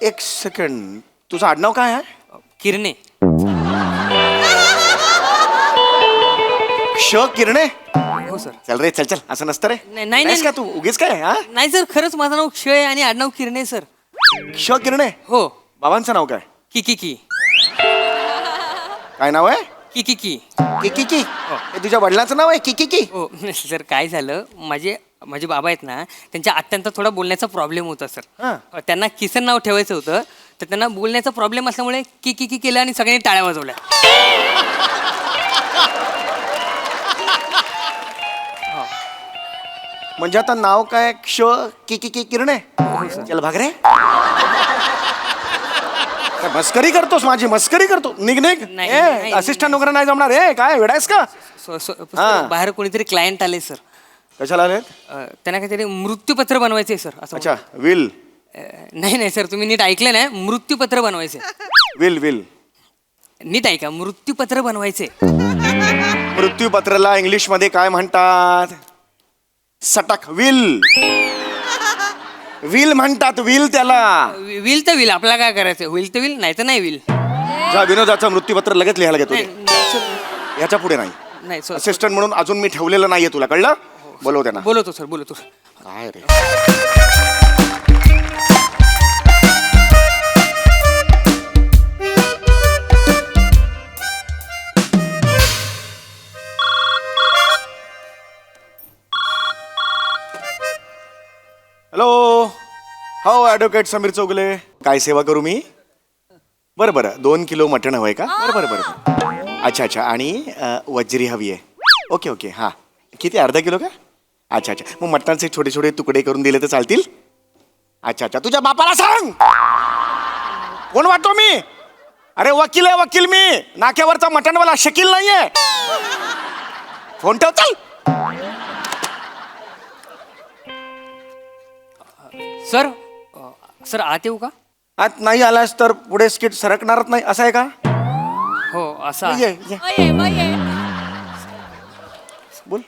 एक सेकंड, तुझं आडनाव काय आहे? किरणे. किरणे. हो सर. चल रे, चल चल, असं नसतं रे. नाही नाहीस का तू उगीच काय? हा, नाही सर, खरंच माझं नाव क्षय आणि आडनाव किरणे सर. किरणे. हो. बाबांचं नाव काय? की काय नाव आहे? की. की. हे तुझ्या वडिलांचं नाव आहे? की. हो सर, काय झालं, माझे माझे बाबा आहेत ना, त्यांच्या आत्यांचा थोडा बोलण्याचा प्रॉब्लेम होता सर. हां. त्यांना किसन नाव ठेवायचं होतं, तर त्यांना बोलण्याचा प्रॉब्लेम असल्यामुळे की केलं आणि सगळ्यांनी टाळ्या वाजवल्या. म्हणजे आता नाव काय? की किरणे. हो सर. चल भाग रे. काय मस्करी करतोस? माझी मस्करी करतो? निघ निघ. नाही. असिस्टंट वगैरे नाही जमणार. काय वेडायस का? सर, बाहेर कोणीतरी क्लायंट आले सर. कशाला आले? त्यांना काहीतरी मृत्यूपत्र बनवायचे सर असं. अच्छा, विल. नाही सर, तुम्ही नीट ऐकलं नाही. मृत्यूपत्र बनवायचे. विल. नीट ऐका, मृत्यूपत्र बनवायचे. मृत्यूपत्राला इंग्लिश मध्ये काय म्हणतात? सटक. विल म्हणतात. विल त्याला. विल तर विल, आपल्याला काय करायचं? होईल तर विल, नाही तर नाही विल. जा विनोदाचं मृत्यूपत्र लगेच लिहायला घेतो. याच्या पुढे नाही. नाही सर. असिस्टंट म्हणून अजून मी ठेवलेलं नाहीये तुला, कळलं? बोलव त्यांना. बोलवतो सर, बोलवतो. काय रे? हॅलो. हो, ॲडव्होकेट समीर चौगले. काय सेवा करू मी? बरं 2 किलो मटण हवंय का? बरं. अच्छा. आणि वज्री हवी आहे. ओके. हां, किती? अर्धा किलो का? अच्छा. मग मटणाचे छोटे छोटे तुकडे करून दिले तर चालतील? अच्छा. तुझ्या बापाला सांग. कोण वाटतो मी? अरे वकील आहे, वकील मी. नाक्यावरचा मटणवाला शकील नाहीये. फोन ठेव, चल. सर आत येऊ का? आत नाही आलास तर पुढे स्किट सरकणारच नाही, असं आहे का? हो, असं ये. बोल.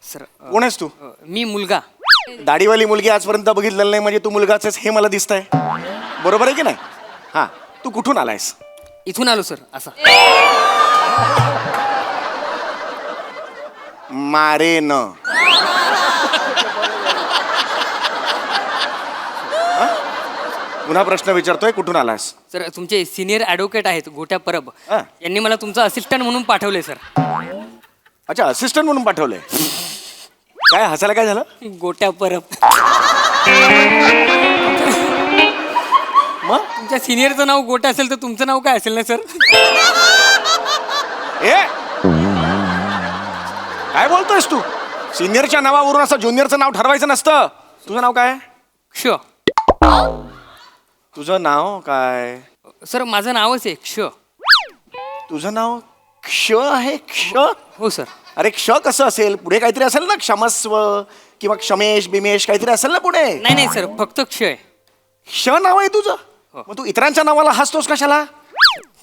सर, कोण आहेस तू? मी मुलगा. दाढीवाली मुलगी आजपर्यंत बघितलेलं नाही, म्हणजे तू मुलगाच आहेस हे मला दिसतंय. बरोबर आहे की नाही? हा, तू कुठून आलायस? इथून आलो सर. असं. मारे न. पुन्हा प्रश्न विचारतोय, कुठून आलास? सर, तुमचे सिनियर ॲडव्होकेट आहेत गोट्या परब, हा. यांनी मला तुमचं असिस्टंट म्हणून पाठवले सर. अच्छा, असिस्टंट म्हणून पाठवलंय. काय हसायला काय झालं? गोट्या परब. मग तुमच्या सिनियरचं नाव गोट्या असेल तर तुमचं नाव काय असेल ना सर? काय बोलतोयस तू? सिनियरच्या नावावरून असं ज्युनियरचं नाव ठरवायचं नसतं. तुझं नाव काय? क्ष. तुझं नाव काय? सर, माझं नावच आहे क्ष. तुझं नाव क्ष आहे? क्ष? हो सर. अरे क्ष कसं असेल? पुढे काहीतरी असेल ना, क्षमस्व किंवा क्षमेश बिमेश काहीतरी असेल ना पुढे. नाही सर, फक्त क्ष आहे. क्ष नाव आहे तुझं? मग तू इतरांच्या नावाला हसतोस कशाला?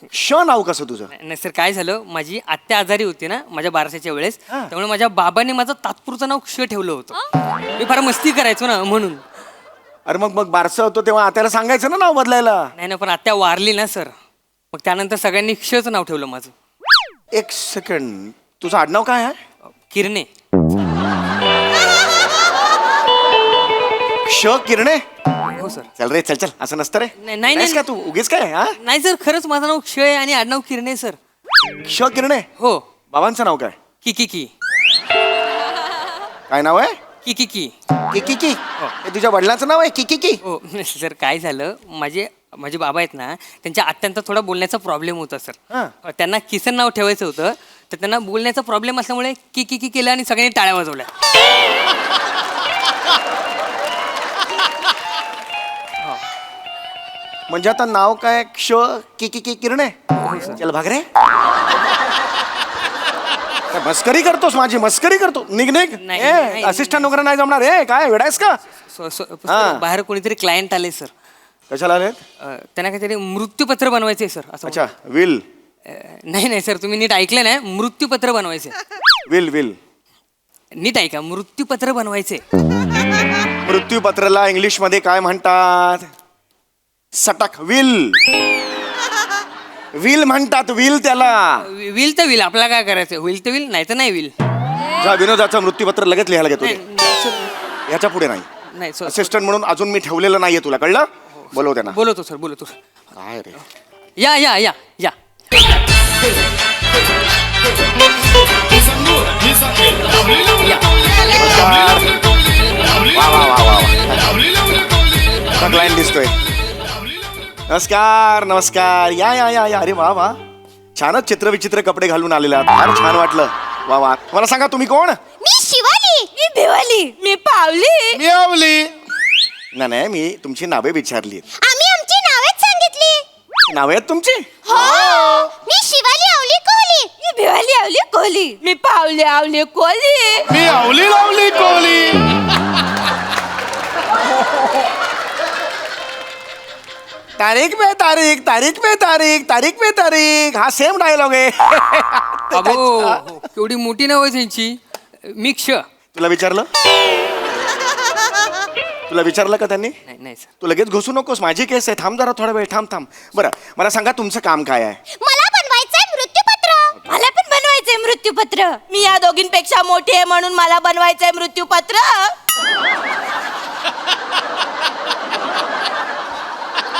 क्ष नाव कसं तुझं? नाही सर, काय झालं, माझी आत्या आजारी होती ना माझ्या बारशाच्या वेळेस, हा. त्यामुळे माझ्या बाबाने माझं तात्पुरतं नाव क्ष ठेवलं होतं. मी फार मस्ती करायचो ना म्हणून. अरे मग बारसं होतो तेव्हा आत्याला सांगायचं ना नाव बदलायला. नाही, पण आत्या वारली ना सर, मग त्यानंतर सगळ्यांनी क्षचं नाव ठेवलं माझं. एक सेकंड, तुझं आडनाव काय आहे? किरणे. किरणे. हो सर. चल रे, चल असं नसतं रे. नाही. नाहीस का तू उगीच काय? हा, नाही सर, खरंच माझं नाव क्षय आणि आडनाव किरणे सर. किरणे. हो. बाबांचं नाव काय? की. काय नाव आहे? की. की. हे तुझ्या वडिलांचं नाव आहे? की. हो सर, काय झालं, माझे बाबा आहेत ना, त्यांच्या आत्यांचा थोडा बोलण्याचा प्रॉब्लेम होता सर. हां. त्यांना किसन नाव ठेवायचं होतं, तर त्यांना बोलण्याचा प्रॉब्लेम असल्यामुळे की केलं आणि सगळ्यांनी टाळ्या वाजवल्या. म्हणजे आता नाव काय? की किरणे. हो सर. चल भाग रे. काय मस्करी करतोस? माझी मस्करी करतो? निघ. नाही. असिस्टंट वगैरे नाही जमणार. काय वेडायस का? हा. बाहेर कोणीतरी क्लायंट आले सर. कशाला आले? त्यांना काहीतरी मृत्यूपत्र बनवायचे सर असं. अच्छा, विल. नाही सर, तुम्ही नीट ऐकलं नाही. मृत्यूपत्र बनवायचे. विल. नीट ऐका, मृत्यूपत्र बनवायचे. मृत्यूपत्राला इंग्लिश मध्ये काय म्हणतात? सटक विल. विल म्हणतात विल त्याला. विल तर विल, आपल्याला काय करायचं? होईल तर विल, नाही तर नाही विल. जा विनोदाचं मृत्यूपत्र लगेच लिहायला घेतो. नाही ह्याच्या पुढे नाही. नाही सर, असिस्टंट म्हणून अजून मी ठेवलेलं नाहीये तुला, कळलं? बोलव त्यांना. बोलवतो सर, बोलवतो. काय रे? या या या या. वा वा वा वा. क्लायंट दिसतोय. नमस्कार नमस्कार. या या या या. अरे वा वा, छानच चित्रविचित्र कपडे घालून आलेला आहात. फार छान वाटलं. वा वा. मला सांगा तुम्ही कोण? मी शिवाली. मी भिवाली. मी पावली. मी आवली. नाही नाही, मी तुमची नावे विचारली. आम्ही आमची नावेच सांगितली. नावे आहेत तुमची? हो. मी शिवाली आवली कोहली. मी भिवाली आवली कोहली. मी पावली आवली कोहली. मी आवली लावली कोहली. तारीख पे तारीख, तारीख पे तारीख, तारीख पे तारीख. हा सेम डायलॉग आहे. अबो, केवढी मोठी नाव आहे त्यांची. मिक्ष. तुला विचारलं? तुला विचारलं का त्यांनी? नाही नाही सर. तू लगेच घुसू नकोस, माझी केस आहे. थांब जरा थोडा वेळ. थांब थांब. बरं मला सांगा तुमचं काम काय आहे? मला बनवायचंय मृत्यूपत्र. मला पण बनवायचंय मृत्यूपत्र. मी या दोघींपेक्षा मोठी आहे म्हणून मला बनवायचंय मृत्यूपत्र.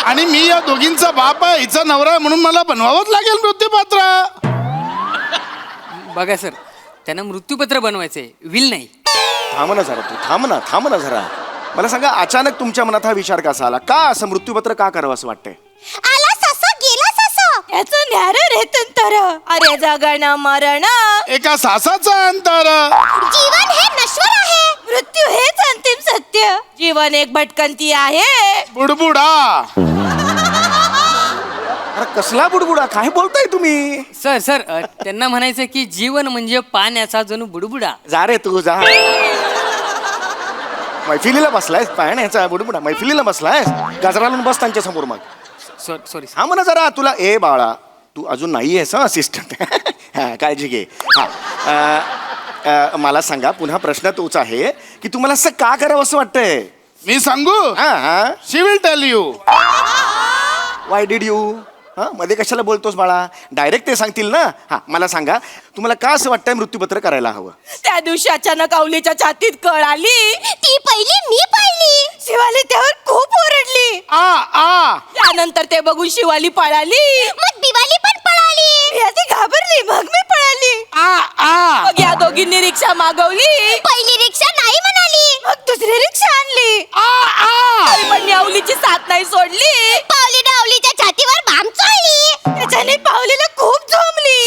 आणि मी या दोघींचा बाप आहे, हिचा नवरा आहे, म्हणून मला बनवावंच लागेल मृत्यूपत्र. बघा सर, त्यांना मृत्यूपत्र बनवायचंय, विल नाही. थांब ना जरा, तू थांब ना जरा. मला सांगा, अचानक तुमच्या मनात हा विचार कसा आला? का असं मृत्यूपत्र का करावं असं वाटतंय? आला ससा गेला ससा. याचं न्यार रेतन तर. अरे जगण मरण. एका सासाचा अंतर. जीवन हे नश्वर आहे. मृत्यू हेच अंतिम सत्य. जीवन एक भटकंती आहे. बुडबुडा. अरे कसला बुडबुडा? काय बोलताय तुम्ही? सर सर, त्यांना म्हणायचं की जीवन म्हणजे पाण्याचा जणू बुडबुडा. जा रे तू जा. मैफिलीला बसलायस? पाण्याचा बुडबुडा मैफिलीला बसलायस? गजरा लावून बस त्यांच्या समोर मग. सॉरी. थांब ना जरा. तुला ए बाळा, तू अजून नाही आहेस असिस्टंट. हा, काळजी घे. हा, मला सांगा, पुन्हा प्रश्न तोच आहे की तुम्हाला असं का करावं असं वाटतंय? मी सांगू? हा हा. She will tell you. Why did you? हा, मध्ये कशाला बोलतोस बाळा? डायरेक्ट ते सांगतील ना. हा, मला सांगा, तुम्हाला का असं वाटतंय मृत्यूपत्र करायला हवं? त्या दिवशी अचानक आवलीच्या छातीत कळ आली. ती पहिली मी पाहिली. शिवाली त्यावर खूप ओरडली. आ. त्यानंतर ते बघून शिवाली पळाली. मग दिवाळी पण पळाली. मी आधी घाबरली, मग मी पळाली. आ. मग या दोघींनी रिक्षा मागवली. पहिली रिक्षा नाही म्हणाली. मग दुसरी रिक्षा आणली. आ. तरी पण मी आवलीची साथ नाही सोडली. पावली डावलीच्या छातीवर बाम चोळली. त्याच्याने पावलीला खूप झोंबली.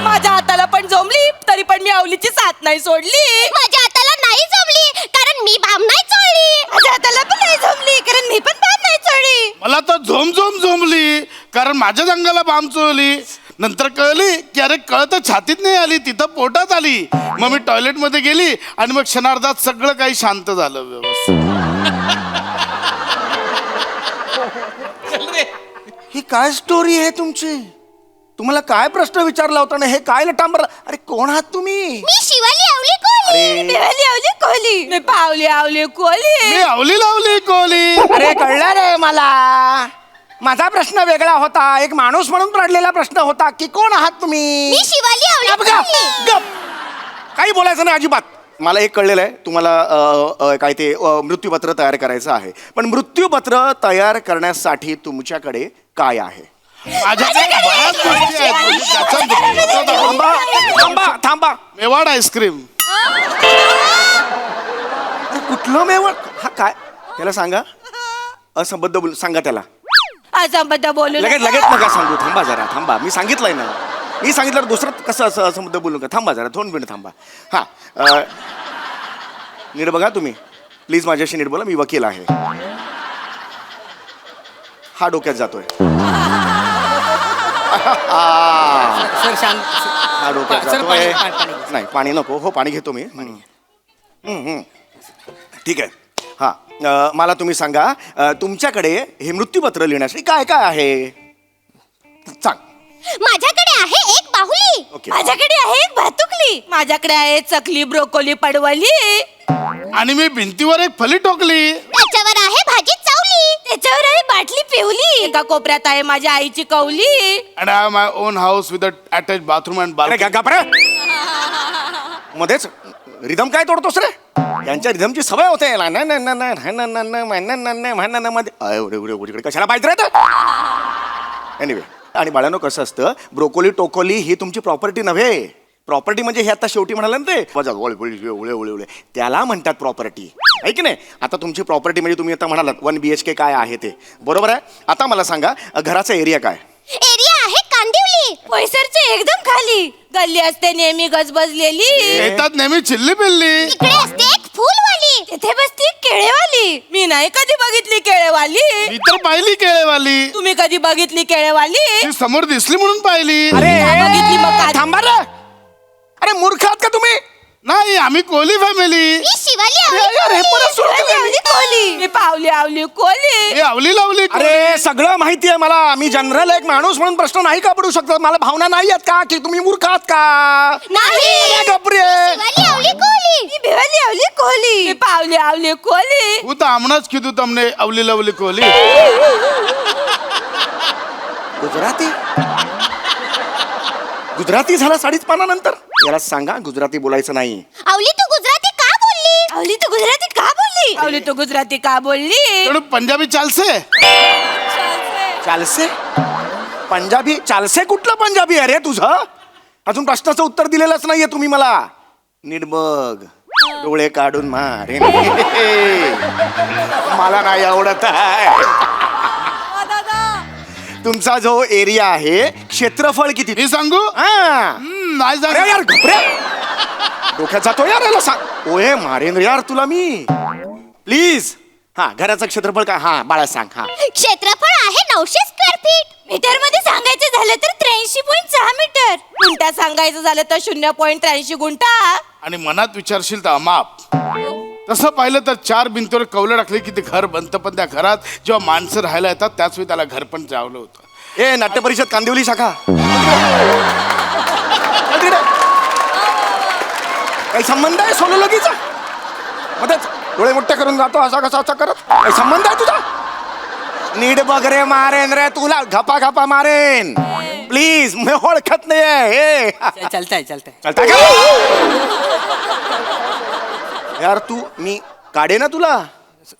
माझ्या हाताला पण झोंबली, तरी पण मी आवलीची साथ नाही सोडली. माझ्या हाताला नाही जमली कारण मी बाम नाही चोळली. माझ्या हाताला पण नाही झोंबली कारण मी पण बाम नाही चढली. मला तर झोंबली कारण माझ्याच अंगाला बाम चोळली. नंतर कळली की अरे कळ तर छातीत नाही आली, तिथं पोटात आली. मग मी टॉयलेट मध्ये गेली आणि मग क्षणार्धात सगळं काही शांत झालं व्यवस्थित. ही काय स्टोरी आहे तुमची? तुम्हाला काय प्रश्न विचारला होता ना? हे काय लटांबरला? अरे कोण आहात तुम्ही? मी शिवाली आवली कोहली. अरे देवाली आवली कोहली. मी पावली आवली कोहली. मी आवली लावली कोहली. अरे कळलं रे मला. माझा प्रश्न वेगळा होता. एक माणूस म्हणून पडलेला प्रश्न होता की कोण आहात तुम्ही? मी शिवाली आवली गप, गप, कोहली. गप. काही बोलायचं नाही अजिबात. मला एक कळलेलं आहे, तुम्हाला काय ते मृत्यूपत्र तयार करायचं आहे. पण मृत्यूपत्र तयार करण्यासाठी तुमच्याकडे काय आहे? माझ्याकडे बऱ्याच गोष्टी आहेत म्हणजे त्याच्यात थांबा थांबा थांबा. मेवाड आईस्क्रीम. कुठलं मेवळ? हा काय? त्याला सांगा असंबद्ध बोल. सांगा त्याला असंबद्ध बोलू लगेच नका. लगेच नका सांगू. थांबा जरा थांबा. मी सांगितलंय ना. मी सांगितलं दुसरं कसं असं असंबद्ध बोलू नका. थांबा जरा 2 मिनिट थांबा. हा, नीट बघा तुम्ही. प्लीज माझ्याशी नीट बोला. मी वकील आहे. हा डोक्यात जातोय. सर शांत. हा डोक्यात सर, जातोय. पाणी. नाही पाणी नको. हो पाणी घेतो मी. ठीक आहे. हा, मला तुम्ही सांगा, तुमच्याकडे हे मृत्यूपत्र लिहिण्यासाठी काय काय आहे? सांग. माझ्याकडे आहे एक बाहुली. ओके. माझ्याकडे आहे एक भातुकली. माझ्याकडे आहे चकली, ब्रोकोली, पडवली. आणि मी भिंतीवर एक फली टोकली. त्याच्यावर आहे भाजी चावली. त्याच्यावर आहे बाटली पिवली. एका कोपऱ्यात आहे माझ्या आईची कौली. And I have my own house with attach bathroom and अरे बाल्कनी. का मध्येच रिदम काय तोडतोस रे? यांच्या रिदमची सवय होते याला. मध्ये कशाला पाहिजे रे? एनिवे, आणि बाळांनो कसं असतं, ब्रोकोली टोकोली ही तुमची प्रॉपर्टी नव्हे. प्रॉपर्टी म्हणजे हे आता शेवटी म्हणाल ना ते उळे त्याला म्हणतात प्रॉपर्टी, आहे की नाही? आता तुमची प्रॉपर्टी म्हणजे तुम्ही आता म्हणालात 1 BHK काय आहे ते, बरोबर आहे? आता मला सांगा घराचा एरिया काय? एरिया आहे कांदिवली. पैसरचे एकदम खाली. गल्ली असते नेहमी गजबजलेली. येतात नेहमी चिल्ली पिल्ली. इकडे असते एक फुलवाली. तिथे बसती केळेवाली. मी नाही कधी बघितली केळेवाली. मी तर पाहिली केळेवाली. तुम्ही कधी बघितली केळेवाली? ती समोर दिसली म्हणून पाहिली. अरे बघितली मग काय? थांबा रे. अरे मूर्ख आहात का तुम्ही? नाही, आम्ही कोहली फॅमिली. मी शिवाली अरे, आवली. अरे, परत सुरू केलं. आवली कोली. मी पावली आवली कोली. मी आवली लावली. अरे सगळं माहिती आहे मला. मी जनरल एक माणूस म्हणून प्रश्न नाही का पडू शकतो? मला भावना नाही आहेत का की तुम्ही मूर्ख आहात का? नाही. गप्रे. शिवाली आवली कोली. मी भिवली आवली कोली. मी पावली आवली कोली. હું તો હમણાં જ કીધું તમને અવલી લવલી કોહલી. गुजराती गुजराती झाला 5.5 पानानंतर. याला सांगा गुजराती बोलायचं नाही. आवली तू गुजराती का बोलली? आवली तू गुजराती का बोलली? आवली तू गुजराती का बोलली? થોડું પંજાબી ચાલશે? चालसे पंजाबी? चालसे कुठलं पंजाबी आहे रे तुझं? अजून प्रश्नाचं उत्तर दिलेलंच नाहीये तुम्ही मला. नीट बघ, डोळे काढून मारे. मला नाही आवडत आहे. तुमचा जो एरिया आहे क्षेत्रफळ किती? मी सांगू? हा. नाही अरे सांगू. यार घबरे. डोक्यात जातो यार याला सांग. ओये मारेन रे यार तुला मी. प्लीज. हा, घराचं क्षेत्रफळ काय? हा बाळा सांग. हा, क्षेत्रफळ आहे 900 स्क्वेअर फीट. मीटर मध्ये सांगायचं झालं तर 83.6 मीटर. गुंठा सांगायचं झालं तर 0.83 गुंठा. आणि मनात विचारशील तर अमाप. तसं पाहिलं तर 4 भिंतीवर कौलं टाकले की ते घर बनतं, पण त्या घरात जेव्हा माणसं राहायला येतात त्याच वेळी त्याला घर पण चावलं होतं. ए नाट्य परिषद कांदिवली शाखा. काही संबंध आहे सोनोलॉजीचा? मध्येच डोळे मोठे करून जातो असा कसा असा करत. काही संबंध आहे तुझा? नीट बघ रे, मारेन रे तुला. घपा घपा मारेन. प्लीज, मी ओळखत नाहीये. चालतंय चालतंय. चालतंय का? यार तू, मी काढे ना तुला.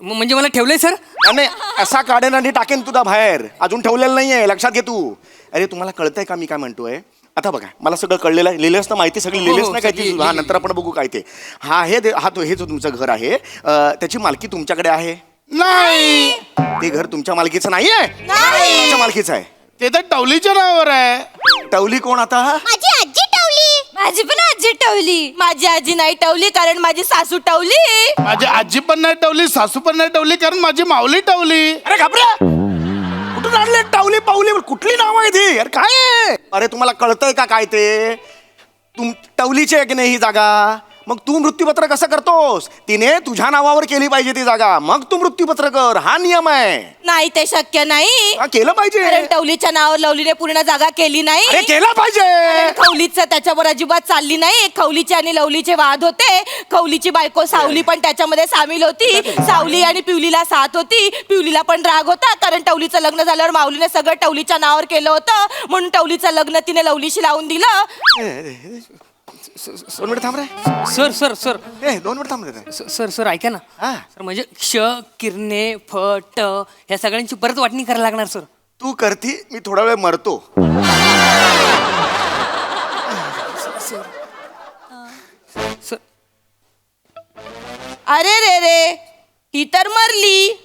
म्हणजे मला ठेवलंय सर? नाही, असा काढेन आणि टाकेन तुला बाहेर. अजून ठेवलेलं नाहीये, लक्षात घे तू. अरे तुम्हाला कळतंय का मी काय म्हणतोय? आता बघा, मला सगळं कळलेलं आहे. लिहिलंस ना माहिती सगळी? लिहिलेस ना काय ती? हा, नंतर आपण बघू काय ते. हा हे जो तुमचं घर आहे त्याची मालकी तुमच्याकडे आहे? नाही, ते घर तुमच्या मालकीचं नाहीये? तुमच्या मालकीचं आहे. ते तर टवलीच्या नावावर आहे. टवली कोण आता? माझी आजी टवली. माझी पण आजी टवली. माझी आजी नाही टवली कारण माझी सासू टवली. माझी आजी पण नाही टवली, सासू पण नाही टवली कारण माझी माऊली टवली. अरे घाबरे. कुठून आणले टावली पावली? कुठली नाव आहे ती? अरे काय आहे? अरे तुम्हाला कळतंय का काय ते? टवलीची आहे की नाही ही जागा? मग तू मृत्यूपत्र कसं करतोस? तिने तुझ्या नावावर केली पाहिजे ती जागा, मग तू मृत्यूपत्र कर. हा नियम आहे. नाही ते शक्य नाही. हा, केलं पाहिजे. कारण टवलीच्या नावावर लवलीने पूर्ण जागा केली नाही. अरे केलं पाहिजे. खवलीचं त्याच्यावर अजिबात चालली नाही. खवलीचे आणि लवलीचे वाद होते. खवलीची बायको सावली पण त्याच्यामध्ये सामील होती. सावली आणि पिवलीला साथ होती. पिवलीला पण राग होता कारण टवलीचं लग्न झाल्यावर माऊलीने सगळं टवलीच्या नावावर केलं होतं, म्हणून टवलीचं लग्न तिने लवलीशी लावून दिलं. 2 मिनिट थांब रे. सर सर सर 2 मिनिट थांब रे. सर सर ऐका ना. हा. सर म्हणजे क्ष, किरणे, फ, ट ह्या सगळ्यांची परत वाटणी करायला लागणार सर. तू करती, मी थोडा वेळ मरतो. सर अरे रे रे, ही तर मरली.